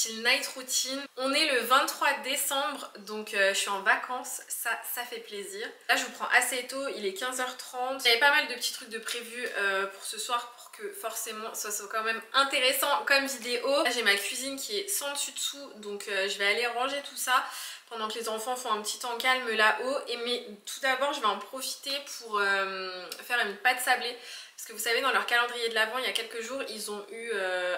style night routine. On est le 23 décembre, donc je suis en vacances, ça fait plaisir. Là je vous prends assez tôt, il est 15h30. J'avais pas mal de petits trucs de prévus pour ce soir pour que forcément ça soit quand même intéressant comme vidéo. Là j'ai ma cuisine qui est sans dessus dessous, donc je vais aller ranger tout ça pendant que les enfants font un petit temps calme là-haut. Mais tout d'abord je vais en profiter pour faire une pâte sablée. Parce que vous savez, dans leur calendrier de l'Avent, il y a quelques jours, ils ont eu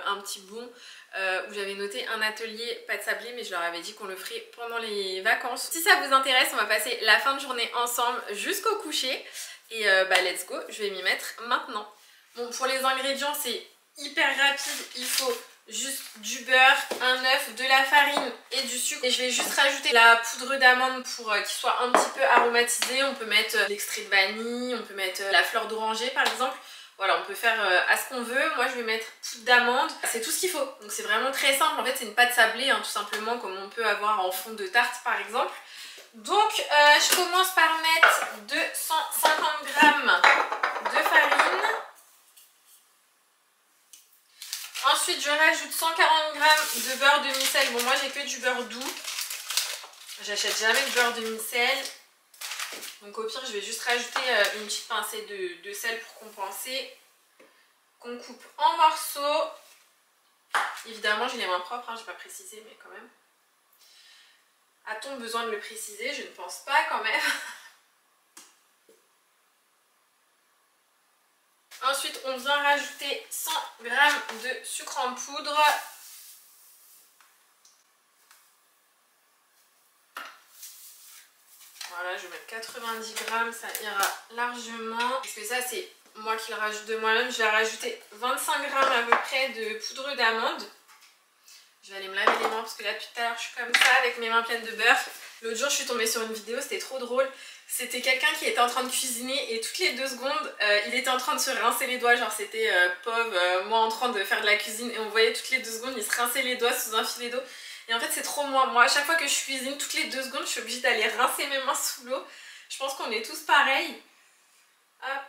un petit bon où j'avais noté un atelier pâte sablée, mais je leur avais dit qu'on le ferait pendant les vacances. Si ça vous intéresse, on va passer la fin de journée ensemble jusqu'au coucher. Et let's go, je vais m'y mettre maintenant. Bon, pour les ingrédients, c'est hyper rapide. Il faut juste du beurre, un œuf, de la farine et du sucre. Et je vais juste rajouter la poudre d'amande pour qu'il soit un petit peu aromatisé. On peut mettre l'extrait de vanille, on peut mettre la fleur d'oranger par exemple. Voilà, on peut faire à ce qu'on veut. Moi je vais mettre poudre d'amande, c'est tout ce qu'il faut. Donc c'est vraiment très simple, en fait c'est une pâte sablée hein, tout simplement, comme on peut avoir en fond de tarte par exemple. Donc je commence par mettre 250 g de farine. Ensuite je rajoute 140 g de beurre demi-sel. Bon, moi j'ai que du beurre doux, j'achète jamais de beurre demi-sel. Donc au pire je vais juste rajouter une petite pincée de sel pour compenser. Qu'on coupe en morceaux. Évidemment j'ai les mains propres, hein, je n'ai pas précisé mais quand même. A-t-on besoin de le préciser? Je ne pense pas quand même. Ensuite on vient rajouter 100 g de sucre en poudre. Voilà, je vais mettre 90 g, ça ira largement. Parce que ça c'est moi qui le rajoute de moi-même. Je vais rajouter 25 g à peu près de poudre d'amande. Je vais aller me laver les mains parce que là depuis tout à l'heure je suis comme ça avec mes mains pleines de beurre. L'autre jour je suis tombée sur une vidéo, c'était trop drôle. C'était quelqu'un qui était en train de cuisiner et toutes les 2 secondes il était en train de se rincer les doigts. Genre c'était pauvre, moi en train de faire de la cuisine et on voyait toutes les 2 secondes il se rinçait les doigts sous un filet d'eau. Et en fait c'est trop moi. Moi à chaque fois que je cuisine, toutes les 2 secondes je suis obligée d'aller rincer mes mains sous l'eau. Je pense qu'on est tous pareils. Hop.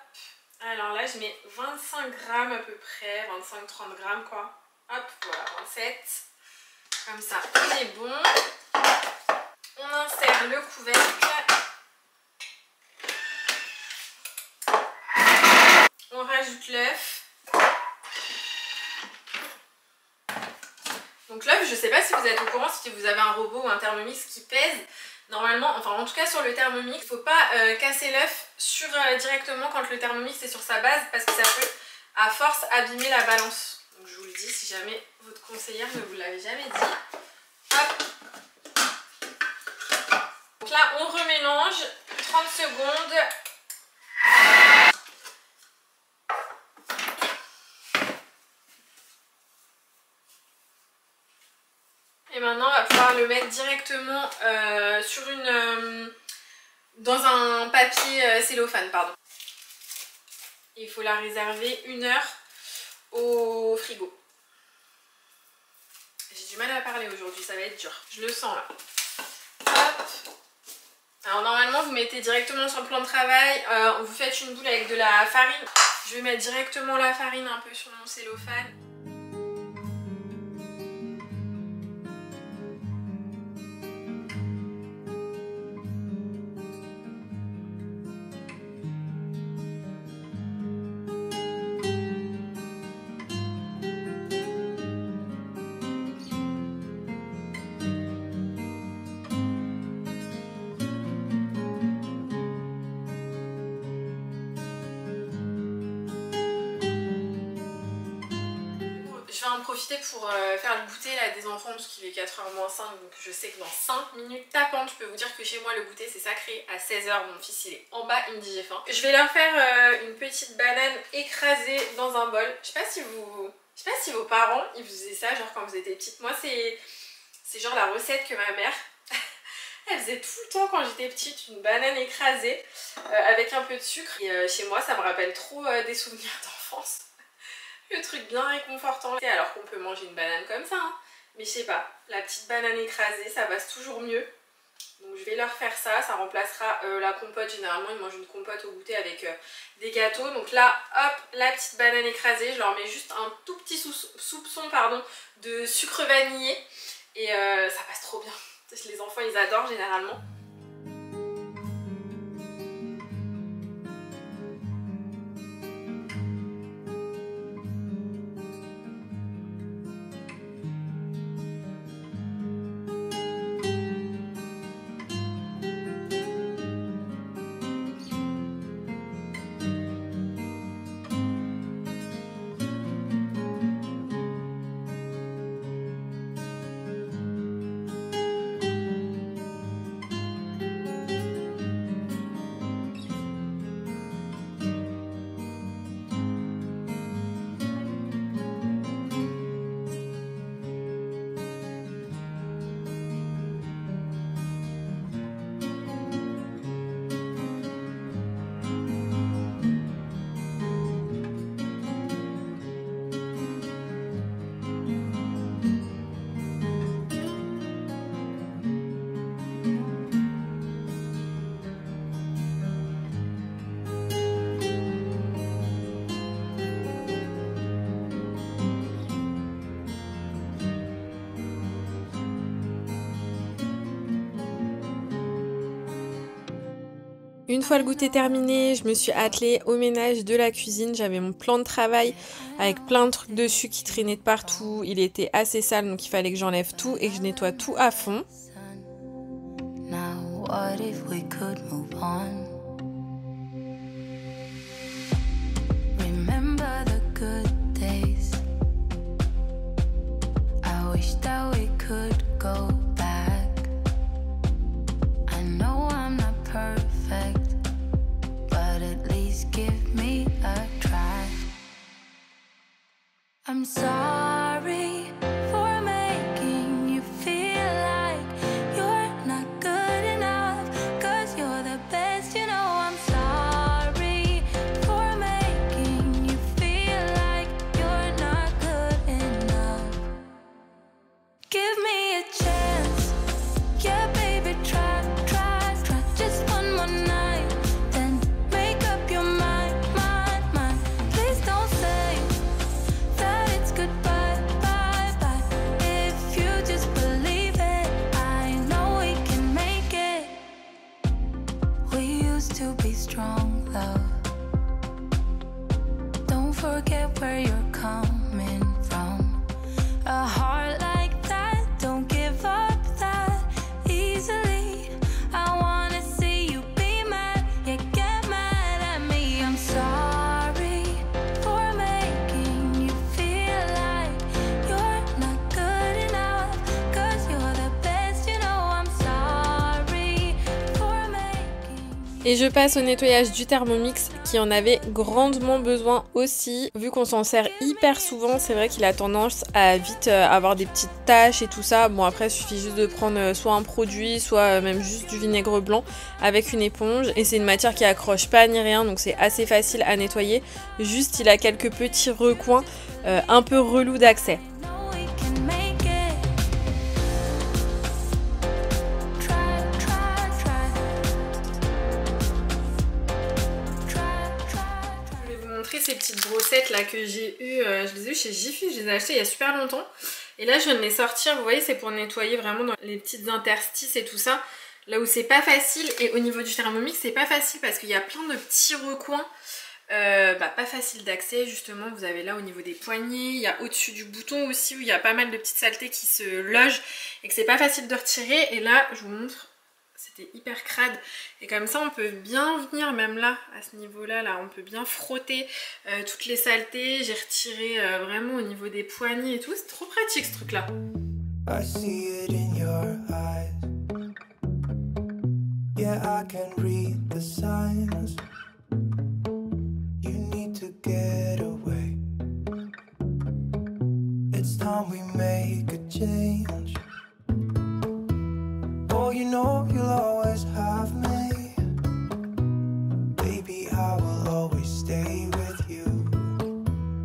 Alors là je mets 25 g à peu près, 25-30 g quoi. Hop, voilà, 27. Comme ça, on est bon. On insère le couvercle. On rajoute l'œuf. Donc l'œuf, je ne sais pas si vous êtes au courant, si vous avez un robot ou un Thermomix qui pèse. Normalement, enfin en tout cas sur le Thermomix, il ne faut pas casser l'œuf directement quand le Thermomix est sur sa base parce que ça peut à force abîmer la balance. Donc je vous le dis si jamais votre conseillère ne vous l'avait jamais dit. Hop. Donc là on remélange 30 secondes. Et maintenant on va pouvoir le mettre directement sur dans un papier cellophane, pardon. Il faut la réserver 1 heure au frigo. J'ai du mal à parler aujourd'hui, ça va être dur. Je le sens là. Hop. Alors normalement vous mettez directement sur le plan de travail, vous faites une boule avec de la farine. Je vais mettre directement la farine un peu sur mon cellophane. Je vais en profiter pour faire le goûter là, des enfants parce qu'il est 4h moins 5, donc je sais que dans 5 minutes tapantes, je peux vous dire que chez moi le goûter c'est sacré. À 16h, mon fils il est en bas, il me dit j'ai faim. Je vais leur faire une petite banane écrasée dans un bol. Je sais pas si vos parents ils faisaient ça genre quand vous étiez petite. Moi c'est genre la recette que ma mère elle faisait tout le temps quand j'étais petite, une banane écrasée avec un peu de sucre. Et chez moi ça me rappelle trop des souvenirs d'enfance. Le truc bien réconfortant. Alors qu'on peut manger une banane comme ça, hein. Mais je sais pas, la petite banane écrasée, ça passe toujours mieux. Donc je vais leur faire ça. Ça remplacera la compote. Généralement ils mangent une compote au goûter avec des gâteaux. Donc là hop, la petite banane écrasée, je leur mets juste un tout petit soupçon pardon, de sucre vanillé et ça passe trop bien. Les enfants ils adorent généralement. Une fois le goûter terminé, je me suis attelée au ménage de la cuisine. J'avais mon plan de travail avec plein de trucs dessus qui traînaient de partout. Il était assez sale donc il fallait que j'enlève tout et que je nettoie tout à fond. Now, what if we could move on? Remember the good days. I wish that we could go back. I know I'm not perfect, but at least give me a try. I'm sorry for making you feel like you're not good enough, 'cause you're the best, you know. I'm sorry for making you feel like you're not good enough. Give me a chance, yeah baby, try, just one more night, then make up your mind, please don't say that it's goodbye, bye. If you just believe it, I know we can make it. We used to be strong, love. Don't forget where you're coming from. A heart like that, don't give up that easily. I wanna see you be mad, yeah, get mad at me. I'm sorry for making you feel like you're not good enough, 'cause you're the best, you know. I'm sorry for making. Et je passe au nettoyage du Thermomix qui en avait grandement besoin aussi. Vu qu'on s'en sert hyper souvent, c'est vrai qu'il a tendance à vite avoir des petites taches et tout ça. Bon après il suffit juste de prendre soit un produit, soit même juste du vinaigre blanc avec une éponge. Et c'est une matière qui accroche pas ni rien, donc c'est assez facile à nettoyer. Juste il a quelques petits recoins un peu relous d'accès. know we can make it. Try. Je vais vous montrer ces petites brossettes là que j'ai eues. Je les ai eues chez Jiffy, je les ai achetées il y a super longtemps. Et là je viens de les sortir, vous voyez, c'est pour nettoyer vraiment dans les petites interstices et tout ça. Là où c'est pas facile, et au niveau du Thermomix c'est pas facile parce qu'il y a plein de petits recoins. Pas facile d'accès justement. Vous avez là au niveau des poignets, il y a au-dessus du bouton aussi où il y a pas mal de petites saletés qui se logent et que c'est pas facile de retirer. Et là je vous montre, c'était hyper crade et comme ça on peut bien venir, même là à ce niveau là, on peut bien frotter toutes les saletés. J'ai retiré vraiment au niveau des poignets et tout, c'est trop pratique ce truc là. I see it in your eyes. Yeah, I can read the signs. You need to get away. It's time we make a change. Oh, you know you'll always have me. Baby, I will always stay with you.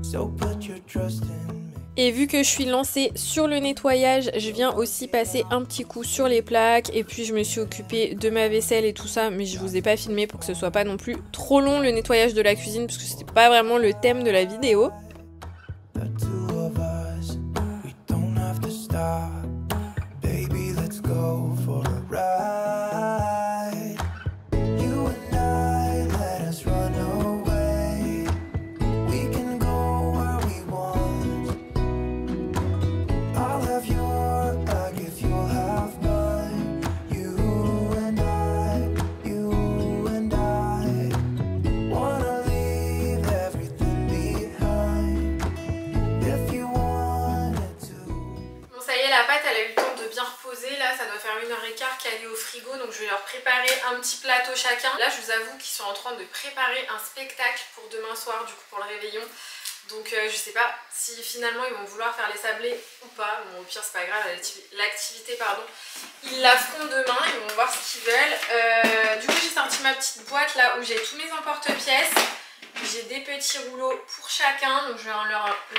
So put your trust in me. Et vu que je suis lancée sur le nettoyage, je viens aussi passer un petit coup sur les plaques et puis je me suis occupée de ma vaisselle et tout ça, mais je vous ai pas filmé pour que ce soit pas non plus trop long le nettoyage de la cuisine parce que c'était pas vraiment le thème de la vidéo. The two of us, we don't have to stop. Baby, let's go for a ride. You and I, let us run away. We can go where we want. I'll have your back if you'll have mine. You and I wanna leave everything behind. If you wanted to. Bon ça y est, la pâte elle a eu le temps de bien reposer, là ça doit faire 1h15 qu'elle est au frigo, donc je vais leur préparer un petit plateau chacun. Là je vous avoue qu'ils sont en train de préparer un spectacle pour demain soir, du coup pour le réveillon. Donc je sais pas si finalement ils vont vouloir faire les sablés ou pas. Bon au pire c'est pas grave, l'activité pardon, ils la feront demain, ils vont voir ce qu'ils veulent. Du coup j'ai sorti ma petite boîte là où j'ai tous mes emporte-pièces. J'ai des petits rouleaux pour chacun, donc je vais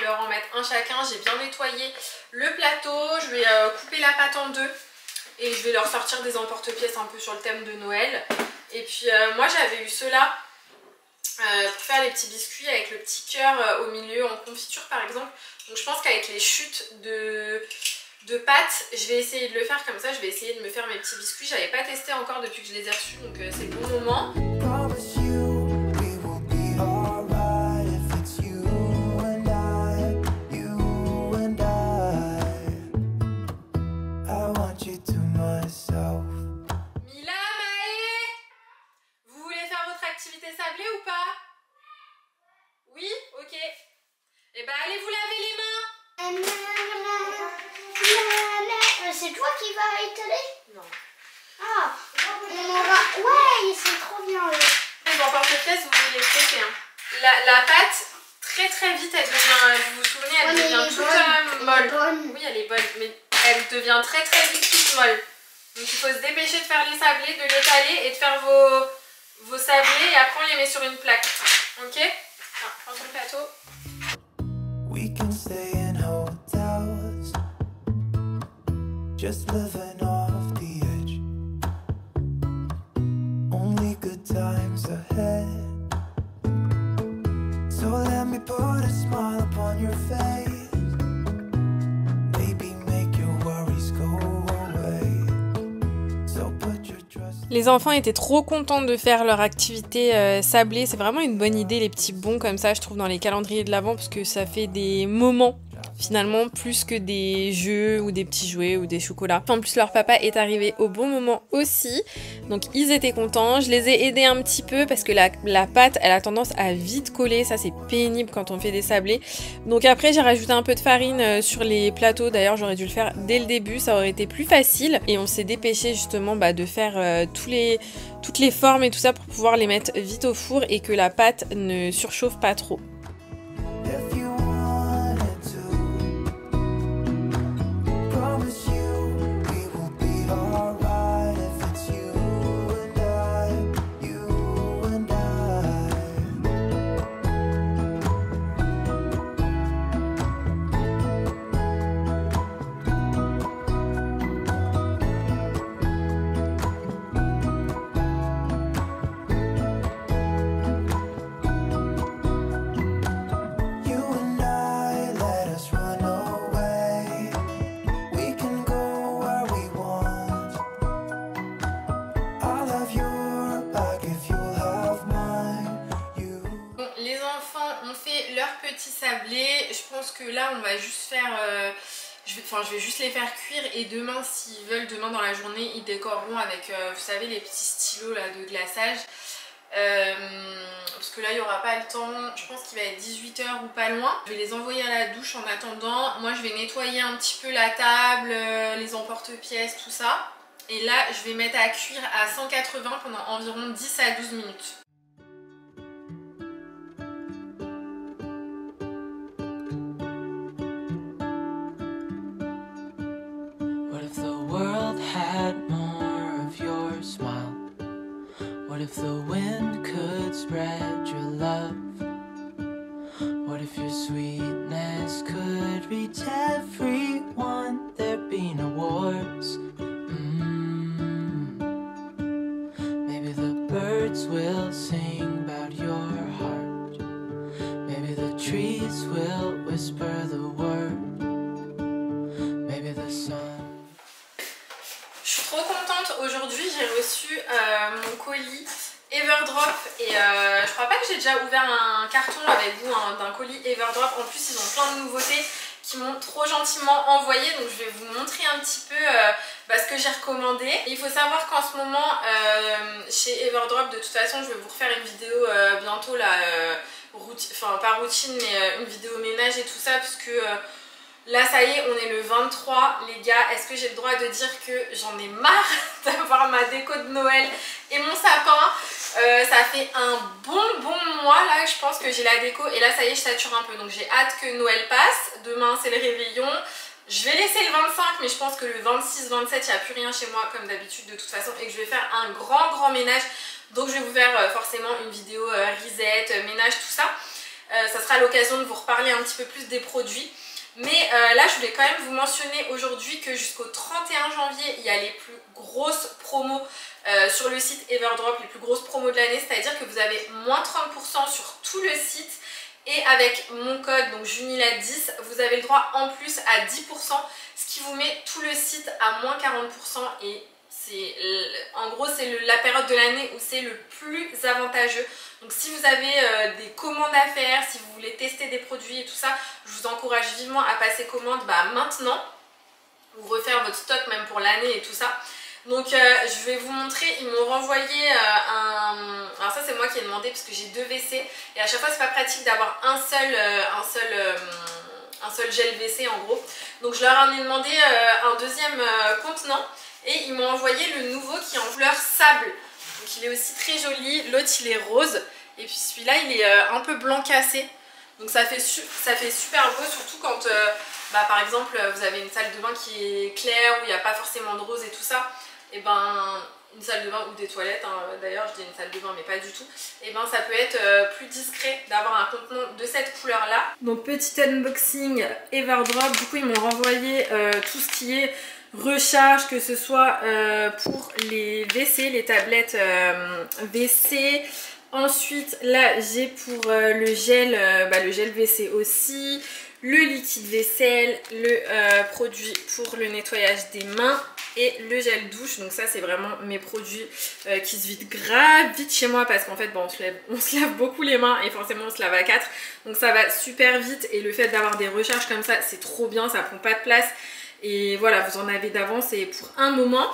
leur en mettre un chacun. J'ai bien nettoyé le plateau, je vais couper la pâte en deux et je vais leur sortir des emporte-pièces un peu sur le thème de Noël. Et puis moi j'avais eu ceux-là pour faire les petits biscuits avec le petit cœur au milieu en confiture par exemple. Donc je pense qu'avec les chutes de pâte, je vais essayer de le faire comme ça. Je vais essayer de me faire mes petits biscuits. J'avais pas testé encore depuis que je les ai reçus, donc c'est le bon moment. Promise you we will be alright if it's you and I, you and I want you to myself. Mila, Maë, vous voulez faire votre activité sablée ou pas? Oui? Ok. Et bah allez vous laver les mains. C'est toi qui vas étaler? Non. Ah, ouais, c'est trop bien. Les emporte-pièces, vous pouvez les traiter. Hein. La pâte, très très vite, elle devient, vous vous souvenez, elle devient toute molle. Oui, elle est bonne, mais elle devient très très vite toute molle. Donc il faut se dépêcher de faire les sablés, de l'étaler et de faire vos sablés et après on les met sur une plaque. Ok? Alors, prends ton plateau. We can stay in hotels, just living off the edge. Only good times ahead. So let me put a smile upon your face. Maybe make your worries go away. So put your trust. Les enfants étaient trop contents de faire leur activité sablée. C'est vraiment une bonne idée les petits bons comme ça je trouve dans les calendriers de l'Avent parce que ça fait des moments finalement plus que des jeux ou des petits jouets ou des chocolats. En plus leur papa est arrivé au bon moment aussi, donc ils étaient contents. Je les ai aidés un petit peu parce que la pâte elle a tendance à vite coller, ça c'est pénible quand on fait des sablés. Donc après j'ai rajouté un peu de farine sur les plateaux, d'ailleurs j'aurais dû le faire dès le début, ça aurait été plus facile. Et on s'est dépêché justement de faire toutes les formes et tout ça pour pouvoir les mettre vite au four et que la pâte ne surchauffe pas trop. If you wanted to, promise you we will be alright if it's you and I, you and I. You and I, let us run away. We can go where we want. I'll have your back if you'll have mine. You. Bon, les enfants ont fait leur petit sablé. Je pense que là on va juste faire je vais juste les faire cuire et demain s'ils veulent, demain dans la journée ils décoreront avec vous savez les petits stylos là de glaçage. Parce que là il n'y aura pas le temps, je pense qu'il va être 18 h ou pas loin. Je vais les envoyer à la douche en attendant. Moi je vais nettoyer un petit peu la table, les emporte-pièces, tout ça. Et là je vais mettre à cuire à 180 pendant environ 10 à 12 minutes. What if the world had more of your smile? What if the wind could spread your love? What if your sweetness could reach birds will sing about your heart. Maybe the trees will whisper the word. Maybe the sun. Je suis trop contente. Aujourd'hui, j'ai reçu mon colis Everdrop et je crois pas que j'ai déjà ouvert un carton avec vous d'un colis Everdrop. En plus, ils ont plein de nouveautés qui m'ont trop gentiment envoyé, donc je vais vous montrer un petit peu ce que j'ai recommandé. Et il faut savoir qu'en ce moment chez Everdrop, de toute façon je vais vous refaire une vidéo bientôt là, enfin pas routine mais une vidéo ménage et tout ça, parce que là ça y est, on est le 23 les gars. Est-ce que j'ai le droit de dire que j'en ai marre d'avoir ma déco de Noël et mon sapin? Ça fait un bon mois là, je pense que j'ai la déco et là ça y est, je sature un peu, donc j'ai hâte que Noël passe. Demain c'est le réveillon, je vais laisser le 25 mais je pense que le 26-27 il n'y a plus rien chez moi comme d'habitude de toute façon, et que je vais faire un grand ménage. Donc je vais vous faire forcément une vidéo reset, ménage, tout ça. Ça sera l'occasion de vous reparler un petit peu plus des produits. Mais là je voulais quand même vous mentionner aujourd'hui que jusqu'au 31 janvier il y a les plus grosses promos sur le site Everdrop, les plus grosses promos de l'année, c'est-à-dire que vous avez moins 30% sur tout le site, et avec mon code donc Junila10 vous avez le droit en plus à 10%, ce qui vous met tout le site à moins 40%, et c'est en gros c'est la période de l'année où c'est le plus avantageux. Donc si vous avez des commandes à faire, si vous voulez tester des produits et tout ça, je vous encourage vivement à passer commande maintenant, ou refaire votre stock même pour l'année et tout ça. Donc je vais vous montrer, ils m'ont renvoyé alors ça c'est moi qui ai demandé parce que j'ai 2 WC et à chaque fois c'est pas pratique d'avoir un seul gel WC en gros. Donc je leur en ai demandé un deuxième contenant et ils m'ont envoyé le nouveau qui est en couleur sable. Donc il est aussi très joli, l'autre il est rose et puis celui-là il est un peu blanc cassé. Donc ça fait super beau, surtout quand par exemple vous avez une salle de bain qui est claire où il n'y a pas forcément de rose et tout ça. Et une salle de bain ou des toilettes, hein, d'ailleurs je dis une salle de bain mais pas du tout, et ça peut être plus discret d'avoir un contenant de cette couleur là. Donc petit unboxing Everdrop, du coup ils m'ont renvoyé tout ce qui est recharge, que ce soit pour les WC, les tablettes WC. Ensuite là j'ai pour le gel WC aussi, le liquide vaisselle, le produit pour le nettoyage des mains et le gel douche. Donc ça c'est vraiment mes produits qui se vident grave vite chez moi, parce qu'en fait on se lave beaucoup les mains et forcément on se lave à 4, donc ça va super vite, et le fait d'avoir des recharges comme ça c'est trop bien, ça prend pas de place et voilà, vous en avez d'avance et pour un moment.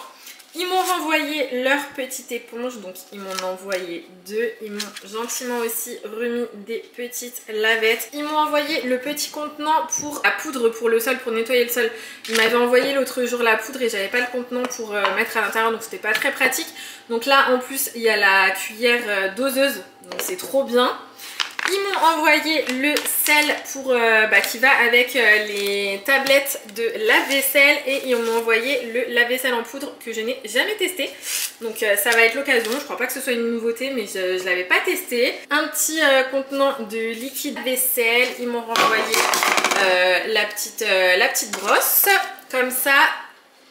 Ils m'ont renvoyé leur petite éponge, donc ils m'en ont envoyé 2. Ils m'ont gentiment aussi remis des petites lavettes. Ils m'ont envoyé le petit contenant pour la poudre pour le sol, pour nettoyer le sol. Ils m'avaient envoyé l'autre jour la poudre et j'avais pas le contenant pour mettre à l'intérieur, donc c'était pas très pratique. Donc là en plus il y a la cuillère doseuse, donc c'est trop bien. Ils m'ont envoyé le sel pour, qui va avec les tablettes de lave-vaisselle, et ils m'ont envoyé le lave-vaisselle en poudre que je n'ai jamais testé. Donc ça va être l'occasion, je crois pas que ce soit une nouveauté mais je l'avais pas testé. Un petit contenant de liquide vaisselle, ils m'ont renvoyé la petite brosse, comme ça.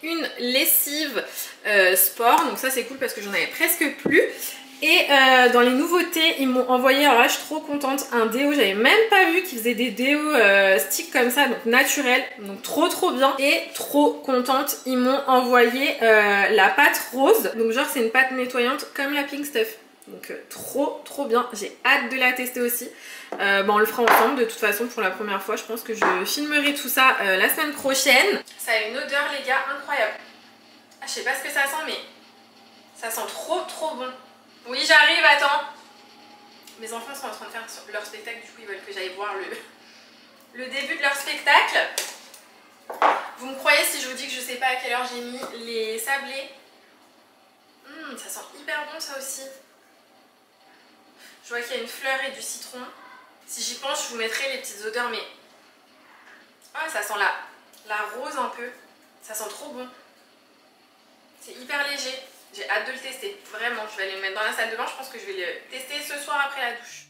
Une lessive sport, donc ça c'est cool parce que j'en avais presque plus. Et dans les nouveautés ils m'ont envoyé, alors là je suis trop contente, un déo. J'avais même pas vu qu'ils faisaient des déos sticks comme ça, donc naturel, donc trop bien. Et trop contente, ils m'ont envoyé la pâte rose, donc genre c'est une pâte nettoyante comme la Pink Stuff. Donc trop bien, j'ai hâte de la tester aussi. On le fera ensemble de toute façon pour la première fois. Je pense que je filmerai tout ça la semaine prochaine. Ça a une odeur les gars incroyable. Ah, je sais pas ce que ça sent mais ça sent trop bon. Oui j'arrive, attends. Mes enfants sont en train de faire leur spectacle, du coup ils veulent que j'aille voir le début de leur spectacle. Vous me croyez si je vous dis que je sais pas à quelle heure j'ai mis les sablés? Ça sent hyper bon ça aussi. Je vois qu'il y a une fleur et du citron. Si j'y pense je vous mettrai les petites odeurs, mais ça sent la rose un peu. Ça sent trop bon. C'est hyper léger. J'ai hâte de le tester. Vraiment, je vais aller le mettre dans la salle de bain. Je pense que je vais le tester ce soir après la douche.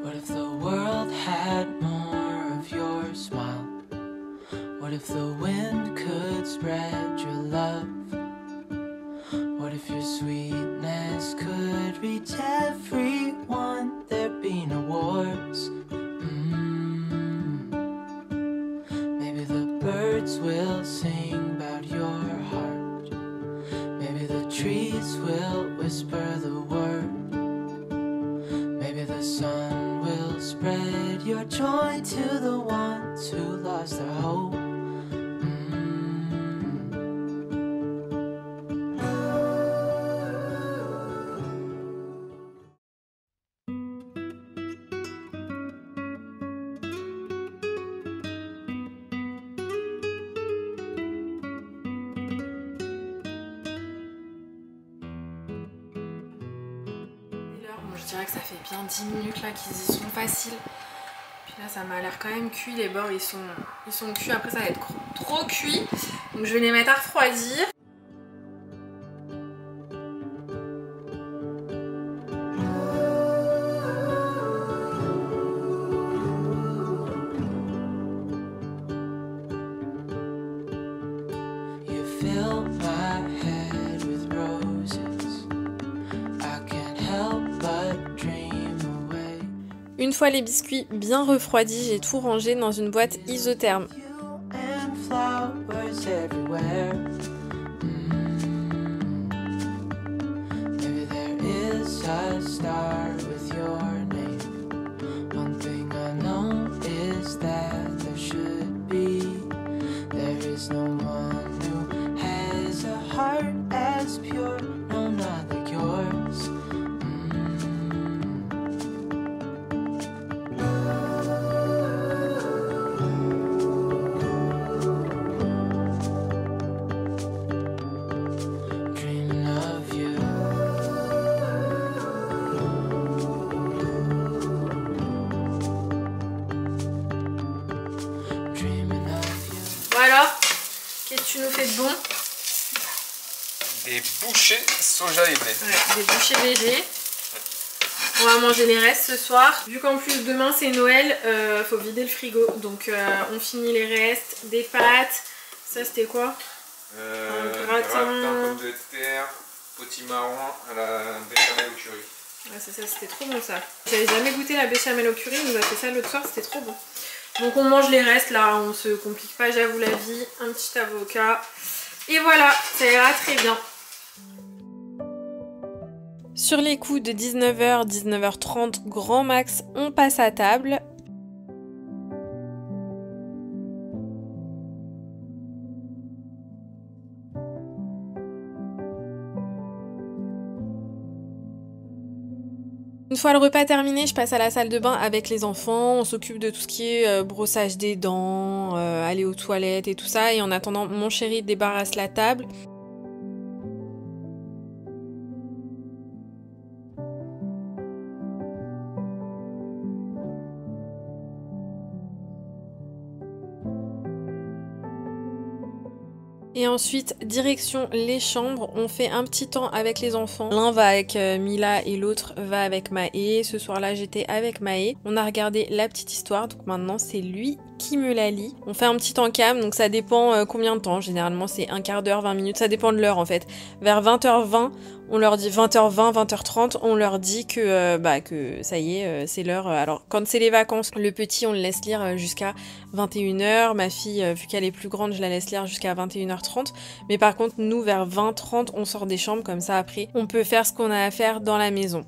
What if the world had more of your smile? What if the wind could spread your love? What if your sweetness could reach everyone? There'd be no wars. Maybe the birds will sing about your heart. Maybe the trees will whisper the word. Maybe the sun will spread your joy to the ones who lost their hope. Je dirais que ça fait bien 10 minutes là qu'ils y sont faciles. Puis là ça m'a l'air quand même cuit, les bords ils sont cuits, après ça va être trop cuit. Donc je vais les mettre à refroidir. You fill my head with roses. I can't help but dream away. Une fois les biscuits bien refroidis, j'ai tout rangé dans une boîte isotherme. You and flowers everywhere. Maybe there is a star with your name. One thing I know is that there should be. There is no one who has a heart as pure. No, not like yours. Dreaming of you. Dreaming of you. Bon alors, qu'est-ce que tu nous fais de bon? Des bouchées soja et blé. Ouais, des bouchées légers. On va manger les restes ce soir. Vu qu'en plus demain c'est Noël, faut vider le frigo. Donc on finit les restes, des pâtes. Ça c'était quoi? Un gratin. Pomme de terre, potimarron à la béchamel au curry. Ouais, c'est ça, c'était trop bon ça. J'avais jamais goûté la béchamel au curry, on nous a fait ça l'autre soir, c'était trop bon. Donc on mange les restes là, on se complique pas, j'avoue, la vie. Un petit avocat. Et voilà, ça ira très bien. Sur les coups de 19h, 19h30, grand max, on passe à table. Une fois le repas terminé, je passe à la salle de bain avec les enfants. On s'occupe de tout ce qui est brossage des dents, aller aux toilettes et tout ça. Et en attendant, mon chéri débarrasse la table. Et ensuite, direction les chambres, on fait un petit temps avec les enfants. L'un va avec Mila et l'autre va avec Maë. Ce soir-là, j'étais avec Maë. On a regardé La Petite Histoire, donc maintenant c'est lui qui me la lit. On fait un petit temps cam, donc ça dépend combien de temps. Généralement, c'est un quart d'heure, 20 minutes, ça dépend de l'heure en fait. Vers 20h20, on leur dit 20h20, 20h30, on leur dit que ça y est, c'est l'heure. Alors, quand c'est les vacances, le petit, on le laisse lire jusqu'à 21h. Ma fille, vu qu'elle est plus grande, je la laisse lire jusqu'à 21h30. Mais par contre, nous, vers 20h30, on sort des chambres. Comme ça, après, on peut faire ce qu'on a à faire dans la maison.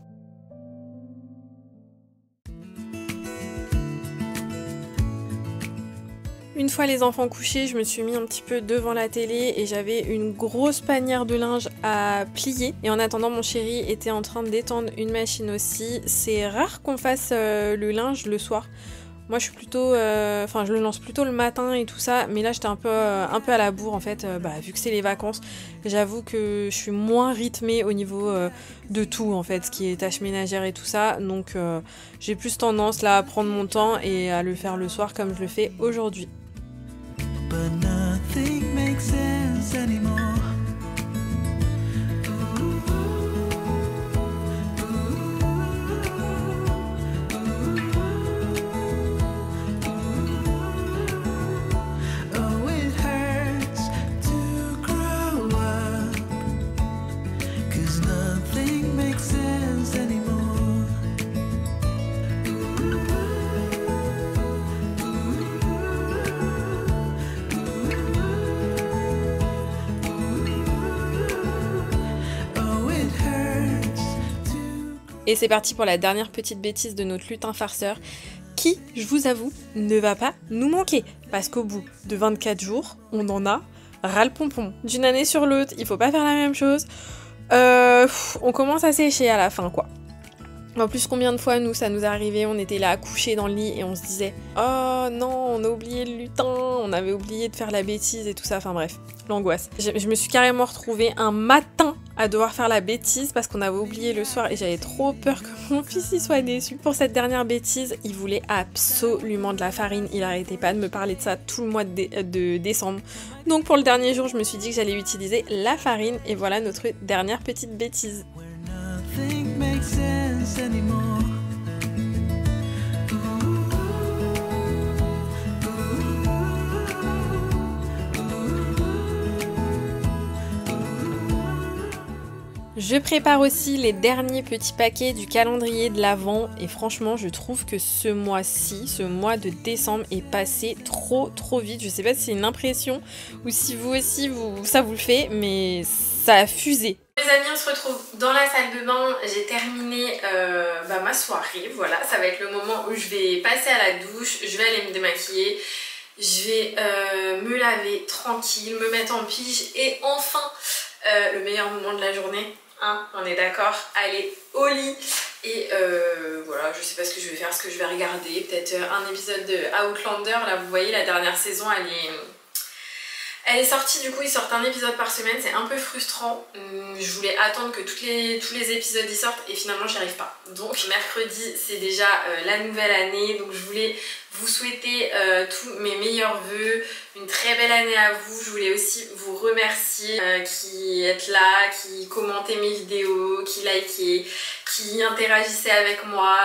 Une fois les enfants couchés, je me suis mis un petit peu devant la télé et j'avais une grosse panière de linge à plier. Et en attendant, mon chéri était en train d'étendre une machine aussi. C'est rare qu'on fasse le linge le soir. Moi je suis plutôt, je le lance plutôt le matin et tout ça, mais là j'étais un peu à la bourre en fait, vu que c'est les vacances, j'avoue que je suis moins rythmée au niveau de tout en fait, ce qui est tâches ménagères et tout ça, donc j'ai plus tendance là à prendre mon temps et à le faire le soir comme je le fais aujourd'hui. But nothing makes sense anymore. Away Et c'est parti pour la dernière petite bêtise de notre lutin farceur qui, je vous avoue, ne va pas nous manquer. Parce qu'au bout de 24 jours, on en a ras le pompon. D'une année sur l'autre, il faut pas faire la même chose. On commence à sécher à la fin, quoi. En plus, combien de fois, nous, ça nous est arrivé, on était là couchés dans le lit et on se disait « Oh non, on a oublié le lutin, on avait oublié de faire la bêtise et tout ça. » Enfin bref, l'angoisse. Je me suis carrément retrouvée un matin à devoir faire la bêtise parce qu'on avait oublié le soir et j'avais trop peur que mon fils y soit déçu. Pour cette dernière bêtise, il voulait absolument de la farine. Il arrêtait pas de me parler de ça tout le mois de décembre. Donc pour le dernier jour, je me suis dit que j'allais utiliser la farine et voilà notre dernière petite bêtise. Nothing makes sense anymore. Je prépare aussi les derniers petits paquets du calendrier de l'Avent et franchement je trouve que ce mois-ci, ce mois de décembre est passé trop vite. Je sais pas si c'est une impression ou si vous aussi ça vous le fait, mais ça a fusé. Les amis, on se retrouve dans la salle de bain. J'ai terminé ma soirée, voilà, ça va être le moment où je vais passer à la douche, je vais aller me démaquiller. Je vais me laver tranquille, me mettre en pige et enfin le meilleur moment de la journée, hein, on est d'accord, aller au lit et voilà, je sais pas ce que je vais faire, ce que je vais regarder, peut-être un épisode de Outlander, là vous voyez la dernière saison elle est sortie, du coup ils sortent un épisode par semaine, c'est un peu frustrant. Je voulais attendre que tous les épisodes y sortent et finalement j'y arrive pas. Donc mercredi c'est déjà la nouvelle année, donc je voulais vous souhaiter tous mes meilleurs vœux, une très belle année à vous. Je voulais aussi vous remercier qui êtes là, qui commentez mes vidéos, qui likez, qui interagissez avec moi.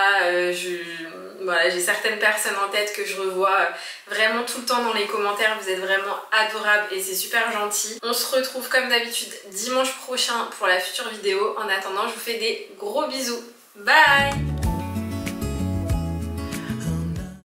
Voilà, j'ai certaines personnes en tête que je revois vraiment tout le temps dans les commentaires. Vous êtes vraiment adorables et c'est super gentil. On se retrouve comme d'habitude dimanche prochain pour la future vidéo. En attendant, je vous fais des gros bisous. Bye!